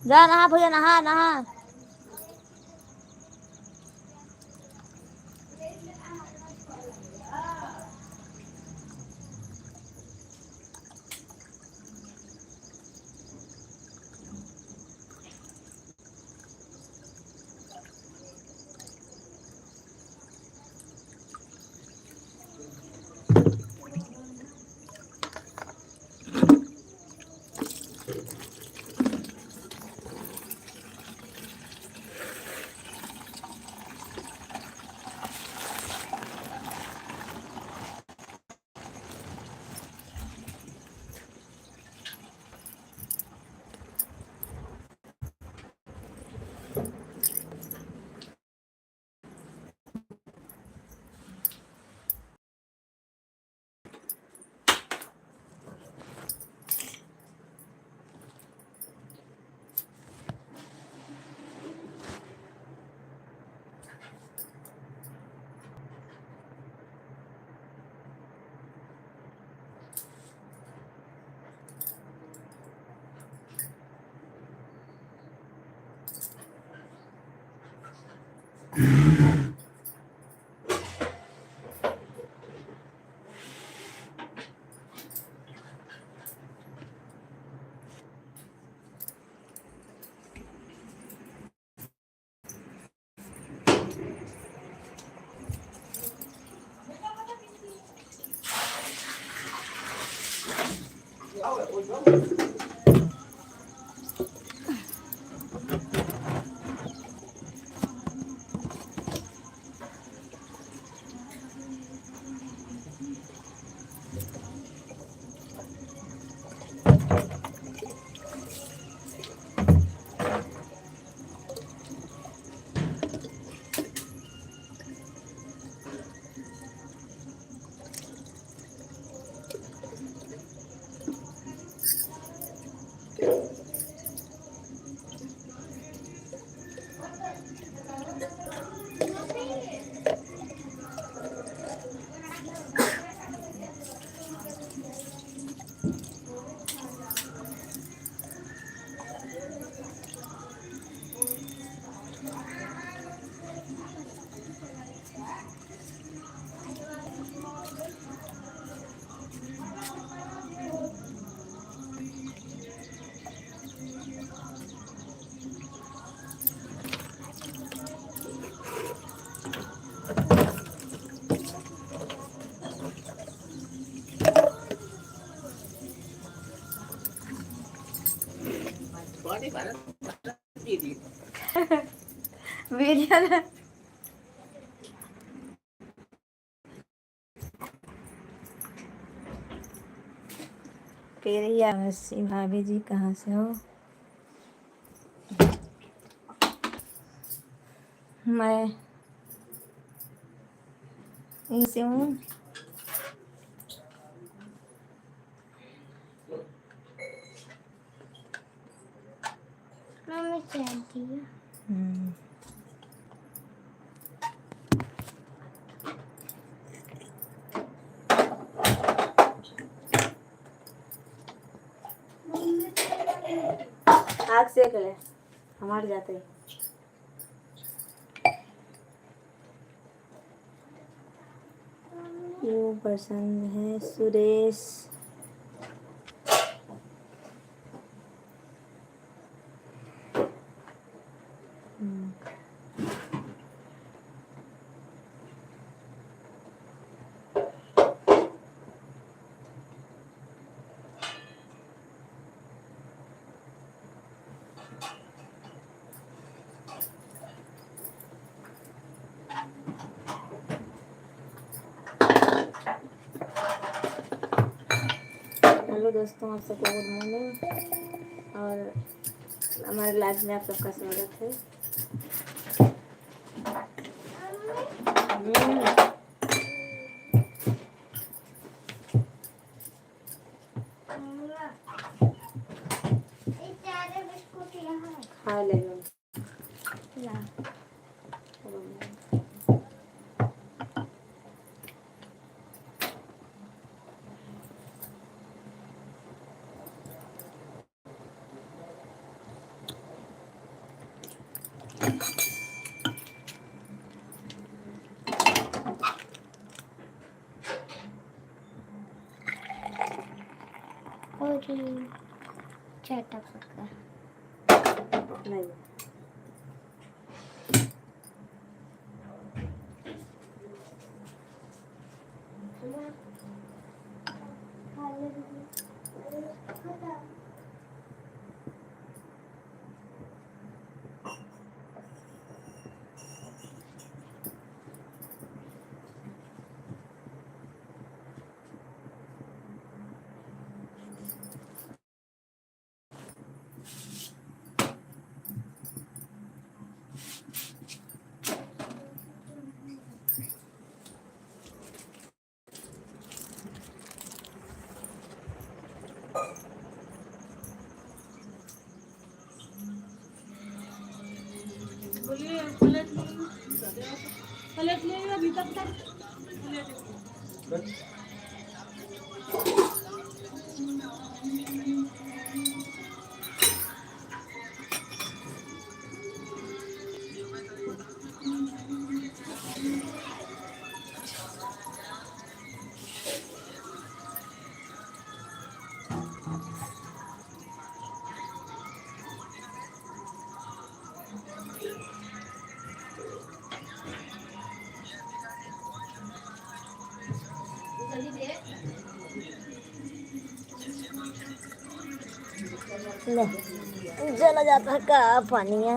जा नहा भैया, नहा नहा। वीडियो प्रिया वसी भाभी जी कहाँ से हो? मैं यहीं से हूँ। मम्मी चलती है। आग सेक ले, हमारे जाते हैं। वो पसंद है सुरेश। हेलो दोस्तों, आप सबको गुड मॉर्निंग और हमारे लाइफ में आप सबका स्वागत है। खा ले लो। और चटा पका नहीं बोलिए प्लेट ले अभी तब तक ले जला जाता का पानी है।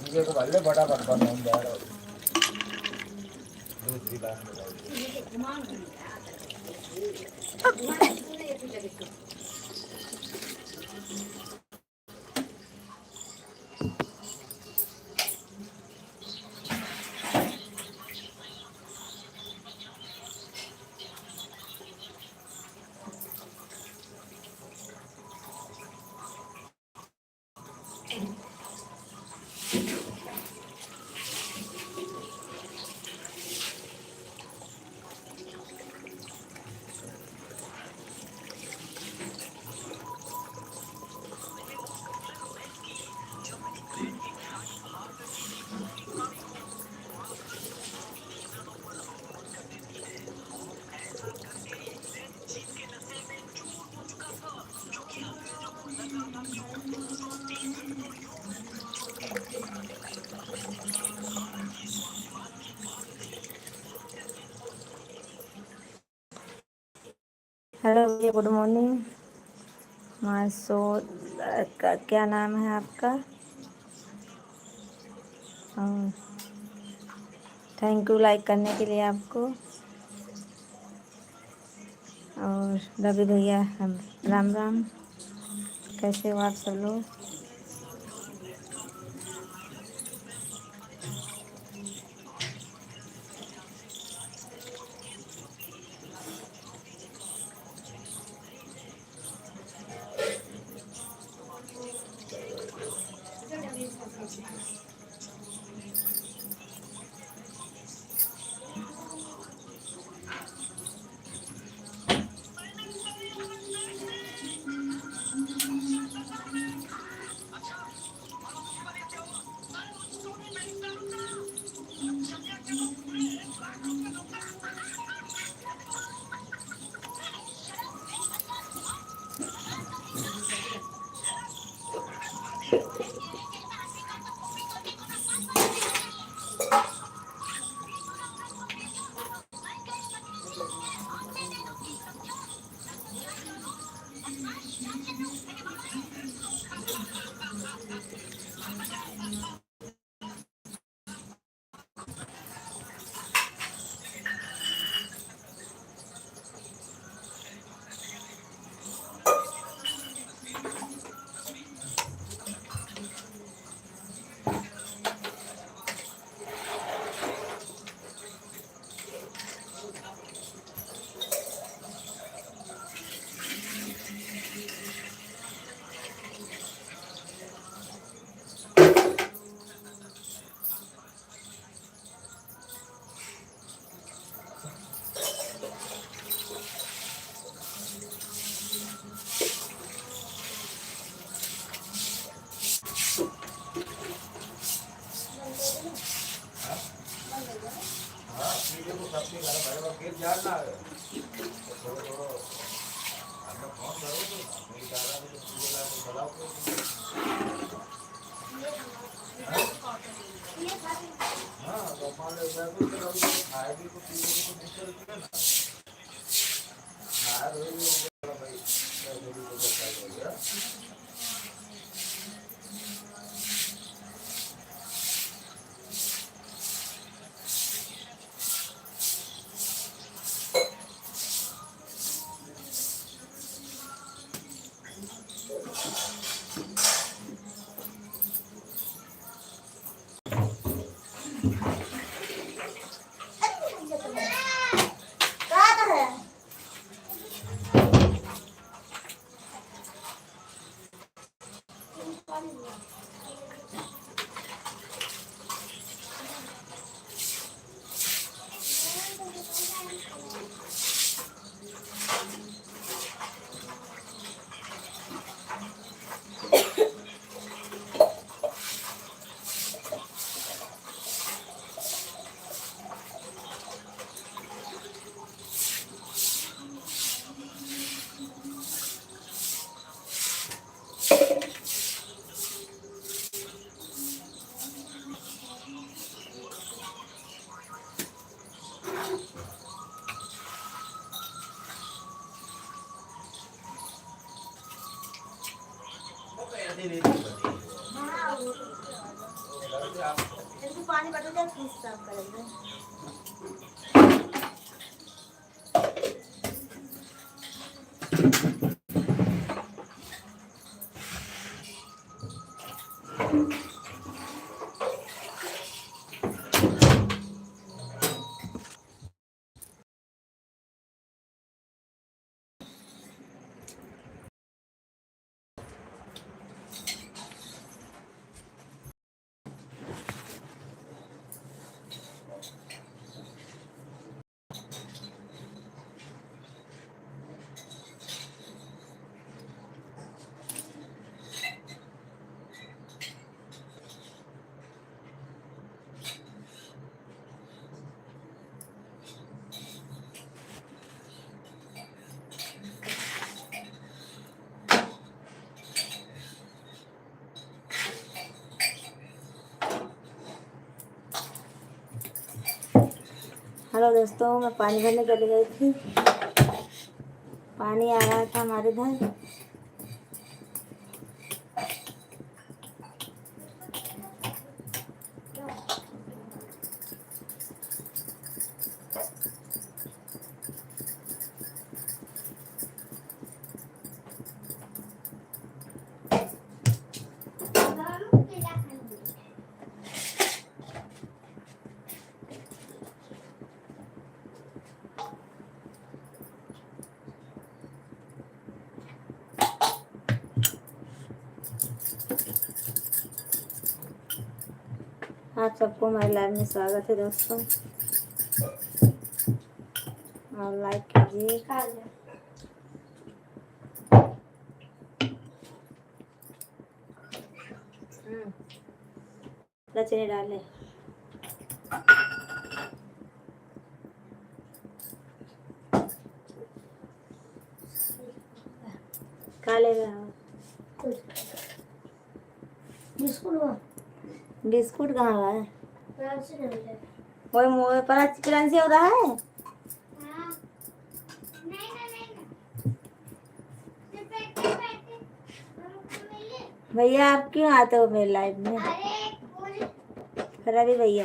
मुझे तो भले बड़ा बड़ा नाम जा रहा है दूसरी बात हेलो भैया, गुड मॉर्निंग। मासूद का क्या नाम है आपका? और थैंक यू लाइक करने के लिए आपको। और रवि भैया राम राम, कैसे हो आप सब लोग? हाँ तो मान लो मैं कुछ करूँ तो खाएगी तो पीएगी तो दूसरे की ना खाए रोई भाई मैं थोड़ी तो बताई हो गया पानी बदल जाए फिर साफ करेंगे। हेलो दोस्तों, मैं पानी भरने चली गई थी। पानी आ रहा था हमारे इधर। आप सबको हमारे लाइव में स्वागत है दोस्तों, और लाइक कीजिए। चने डाले खा लेगा। बिस्कुट कहाँ है? वही मुँह पर चिकन से हो रहा है। भैया आप क्यों आते हो मेरे लाइव में? रवि भैया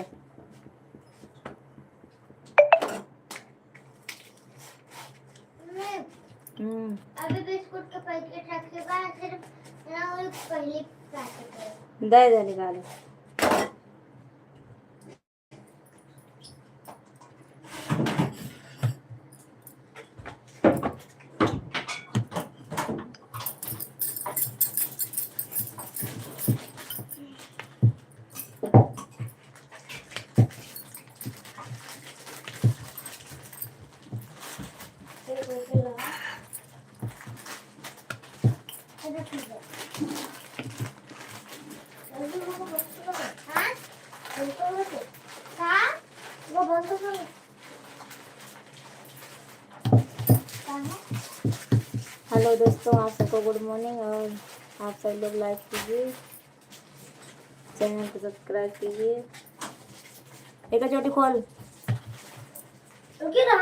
अभी बिस्कुट का पैकेट रखे बाद सिर्फ पहले पैकेट दे निकालो। हेलो दोस्तों, आप सबको गुड मॉर्निंग। और आप सब लोग लाइक कीजिए, चैनल को सब्सक्राइब कीजिए। एक चोटी खोल। रुकिए ना,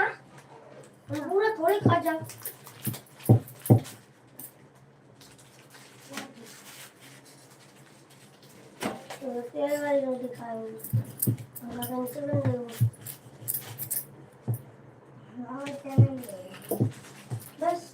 मैं पूरा थोड़ी खा जा। तेल वाली रोटी खाऊंगी, मटन से बन गई। हाँ चलेंगे बस।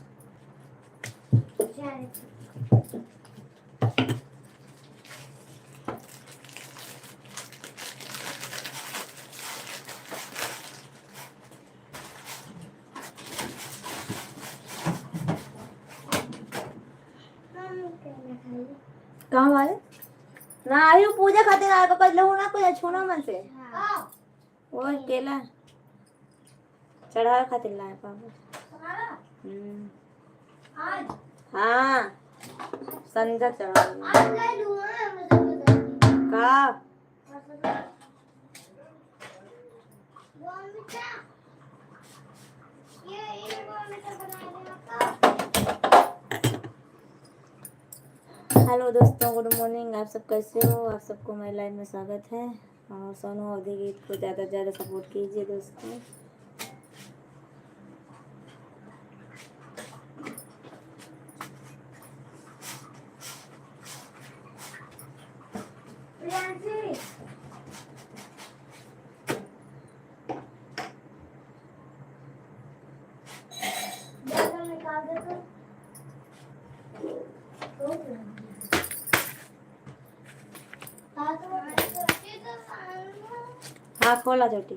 कहाँ वाले ना आई हूँ पूजा खातिर आए पापा लहू ना कुछ छूना मन से वो केला चढ़ावे खातिर लाए पापा। आज हाँ संजा चढ़ा आज ले लूँगा मैं का हेलो दोस्तों, गुड मॉर्निंग। आप सब कैसे हो? आप सबको मेरी लाइफ में स्वागत है। और सोनू अवधि गीत को ज़्यादा से ज़्यादा सपोर्ट कीजिए दोस्तों। हाँ खोला चोटी।